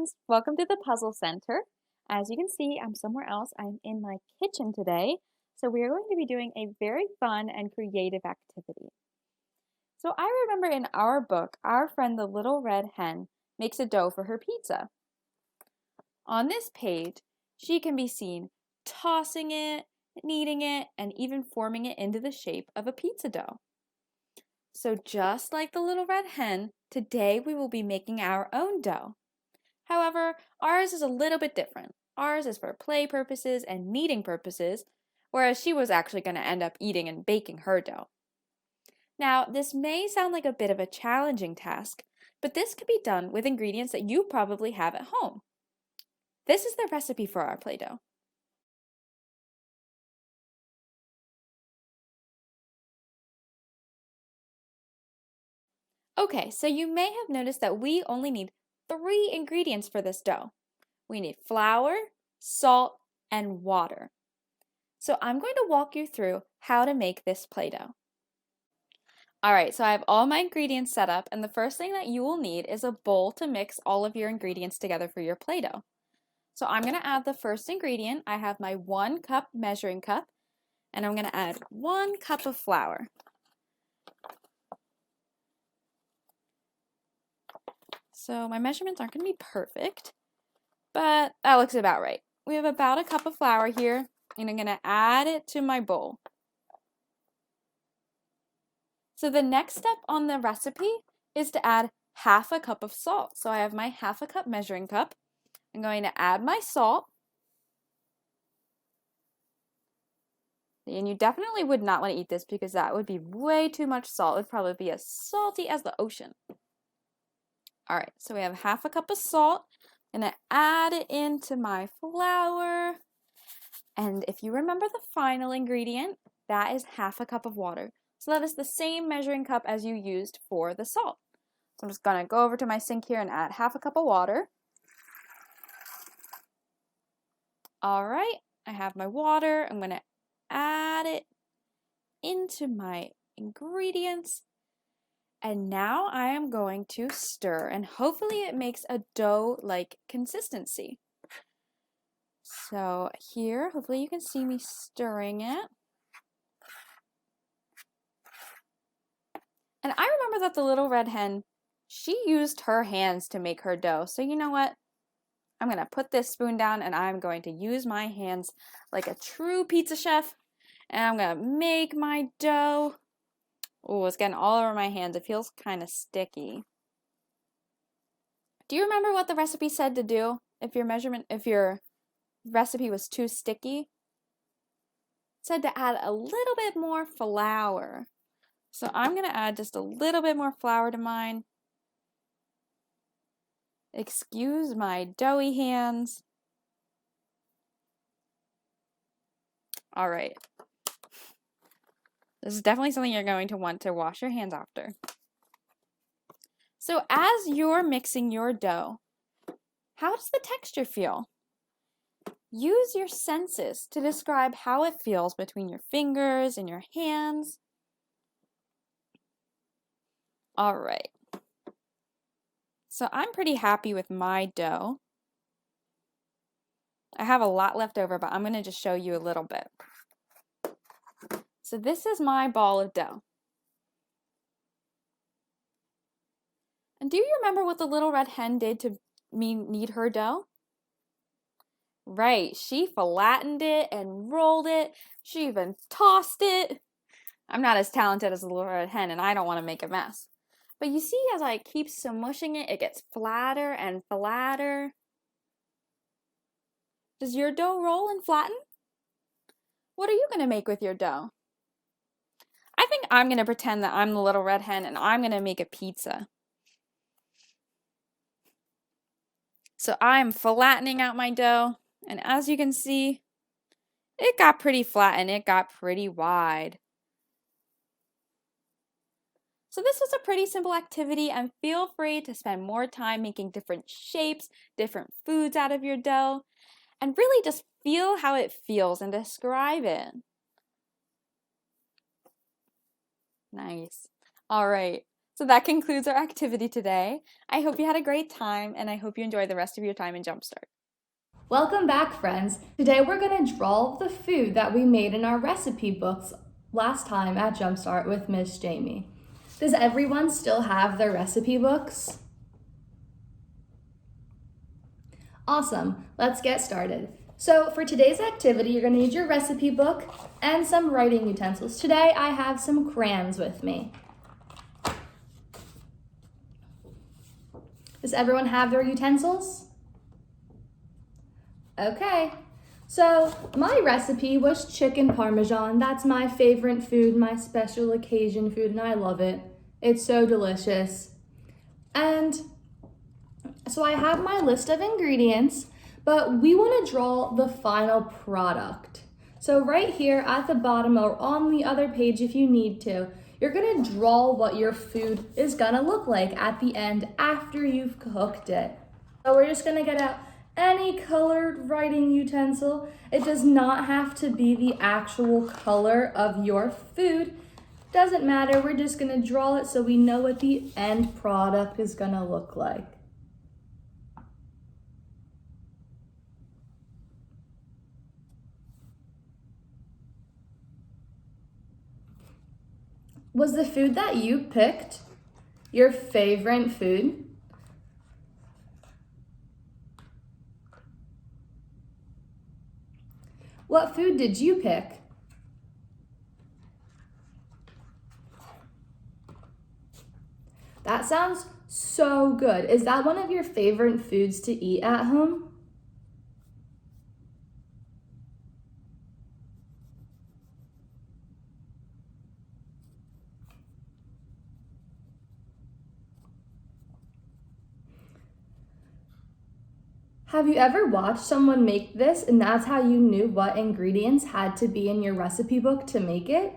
friends, welcome to the Puzzle Center. As you can see, I'm somewhere else. I'm in my kitchen today, so we are going to be doing a very fun and creative activity. So I remember in our book, our friend the Little Red Hen makes a dough for her pizza. On this page, she can be seen tossing it, kneading it, and even forming it into the shape of a pizza dough. So just like the Little Red Hen, today we will be making our own dough. However, ours is a little bit different. Ours is for play purposes and kneading purposes, whereas she was actually going to end up eating and baking her dough. Now, this may sound like a bit of a challenging task, but this could be done with ingredients that you probably have at home. This is the recipe for our Play-Doh. Okay, so you may have noticed that we only need 3 ingredients for this dough. We need flour, salt, and water. So I'm going to walk you through how to make this Play-Doh. Alright, so I have all my ingredients set up, and the first thing that you will need is a bowl to mix all of your ingredients together for your Play-Doh. So I'm going to add the first ingredient. I have my 1 cup measuring cup, and I'm going to add 1 cup of flour. So my measurements aren't going to be perfect, but that looks about right. We have about a cup of flour here, and I'm going to add it to my bowl. So the next step on the recipe is to add half a cup of salt. So I have my half a cup measuring cup. I'm going to add my salt. And you definitely would not want to eat this because that would be way too much salt. It would probably be as salty as the ocean. Alright, so we have half a cup of salt. I'm going to add it into my flour. And if you remember the final ingredient, that is half a cup of water. So that is the same measuring cup as you used for the salt. So I'm just going to go over to my sink here and add half a cup of water. Alright, I have my water. I'm going to add it into my ingredients. And now I am going to stir, and hopefully it makes a dough-like consistency. So here, hopefully you can see me stirring it. And I remember that the Little Red Hen, she used her hands to make her dough. So you know what? I'm going to put this spoon down and I'm going to use my hands like a true pizza chef. And I'm going to make my dough. Oh, it's getting all over my hands. It feels kind of sticky. Do you remember what the recipe said to do if your recipe was too sticky? It said to add a little bit more flour. So I'm going to add just a little bit more flour to mine. Excuse my doughy hands. All right. This is definitely something you're going to want to wash your hands after. So as you're mixing your dough, how does the texture feel? Use your senses to describe how it feels between your fingers and your hands. All right. So I'm pretty happy with my dough. I have a lot left over, but I'm going to just show you a little bit. So this is my ball of dough. And do you remember what the Little Red Hen did to knead her dough? Right, she flattened it and rolled it. She even tossed it. I'm not as talented as the Little Red Hen, and I don't want to make a mess. But you see, as I keep smushing it, it gets flatter and flatter. Does your dough roll and flatten? What are you going to make with your dough? I think I'm going to pretend that I'm the Little Red Hen and I'm going to make a pizza. So I'm flattening out my dough, and as you can see, it got pretty flat and it got pretty wide. So this was a pretty simple activity, and feel free to spend more time making different shapes, different foods out of your dough, and really just feel how it feels and describe it. Nice. All right. So that concludes our activity today. I hope you had a great time, and I hope you enjoy the rest of your time in Jumpstart. Welcome back, friends. Today we're going to draw the food that we made in our recipe books last time at Jumpstart with Miss Jamie. Does everyone still have their recipe books? Awesome, let's get started. So for today's activity, you're going to need your recipe book and some writing utensils. Today I have some crayons with me. Does everyone have their utensils? Okay, so my recipe was chicken parmesan. That's my favorite food, my special occasion food, and I love it. It's so delicious. And so I have my list of ingredients, but we want to draw the final product. So right here at the bottom or on the other page if you need to, you're gonna draw what your food is gonna look like at the end after you've cooked it. So we're just gonna get out any colored writing utensil. It does not have to be the actual color of your food. Doesn't matter, we're just gonna draw it so we know what the end product is gonna look like. Was the food that you picked your favorite food? What food did you pick? That sounds so good. Is that one of your favorite foods to eat at home? Have you ever watched someone make this and that's how you knew what ingredients had to be in your recipe book to make it?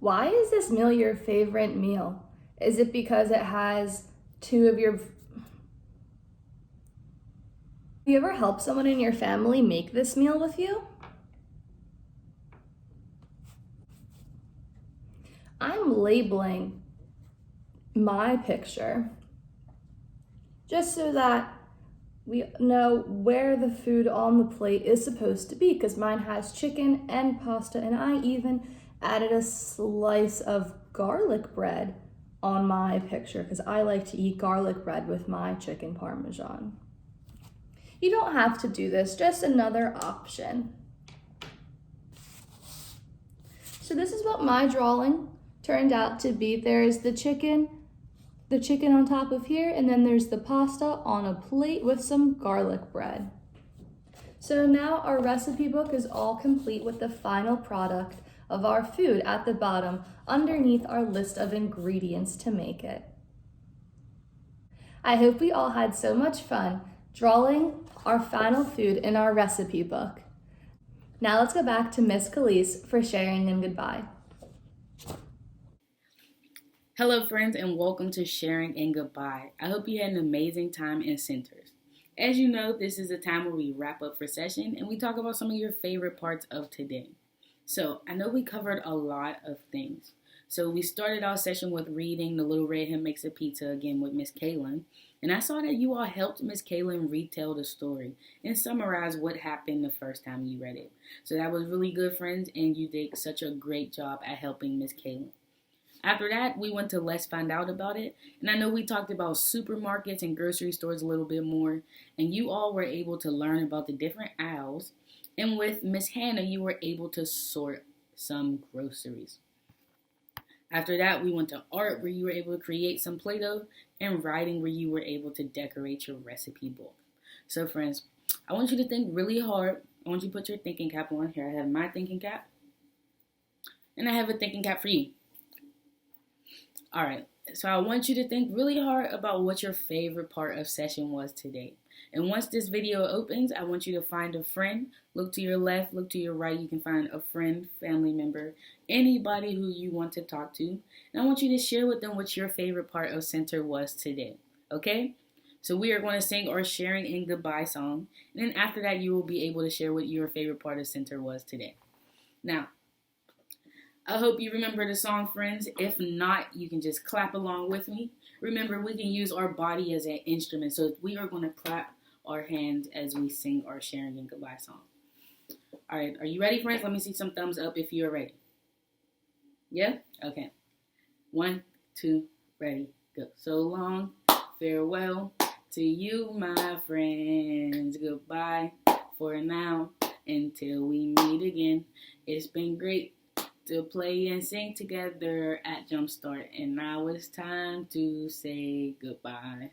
Why is this meal your favorite meal? Is it because it has two of your... Have you ever helped someone in your family make this meal with you? I'm labeling my picture just so that we know where the food on the plate is supposed to be, because mine has chicken and pasta, and I even added a slice of garlic bread on my picture because I like to eat garlic bread with my chicken parmesan. You don't have to do this, just another option. So this is what my drawing turned out to be. There's the chicken on top of here, and then there's the pasta on a plate with some garlic bread. So now our recipe book is all complete with the final product of our food at the bottom underneath our list of ingredients to make it. I hope we all had so much fun drawing our final food in our recipe book. Now let's go back to Miss Khalees for sharing and goodbye. Hello, friends, and welcome to Sharing and Goodbye. I hope you had an amazing time in Centers. As you know, this is a time where we wrap up for session and we talk about some of your favorite parts of today. So, I know we covered a lot of things. So, we started our session with reading The Little Red Hen Makes a Pizza again with Miss Kaylin. And I saw that you all helped Miss Kaylin retell the story and summarize what happened the first time you read it. So, that was really good, friends, and you did such a great job at helping Miss Kaylin. After that, we went to Let's Find Out About It. And I know we talked about supermarkets and grocery stores a little bit more. And you all were able to learn about the different aisles. And with Miss Hannah, you were able to sort some groceries. After that, we went to art, where you were able to create some Play-Doh, and writing, where you were able to decorate your recipe book. So friends, I want you to think really hard. I want you to put your thinking cap on. Here I have my thinking cap, and I have a thinking cap for you. All right, so I want you to think really hard about what your favorite part of session was today. And once this video opens, I want you to find a friend. Look to your left, look to your right. You can find a friend, family member, anybody who you want to talk to. And I want you to share with them what your favorite part of Center was today. Okay? So we are going to sing our sharing and goodbye song. And then after that, you will be able to share what your favorite part of Center was today. Now, I hope you remember the song, friends. If not, you can just clap along with me. Remember, we can use our body as an instrument. So we are going to clap our hands as we sing our sharing and goodbye song. All right, are you ready, friends? Let me see some thumbs up if you're ready. Yeah? Okay. 1, 2, ready, go. So long, farewell to you, my friends. Goodbye for now until we meet again. It's been great to play and sing together at Jumpstart, and now it's time to say goodbye.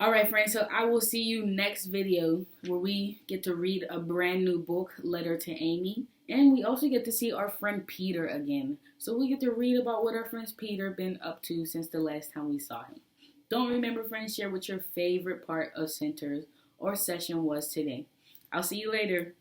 All right, friends, so I will see you next video, where we get to read a brand new book, Letter to Amy, and we also get to see our friend Peter again. So we get to read about what our friend Peter been up to since the last time we saw him. Don't remember, friends, share what your favorite part of Centers or session was today. I'll see you later.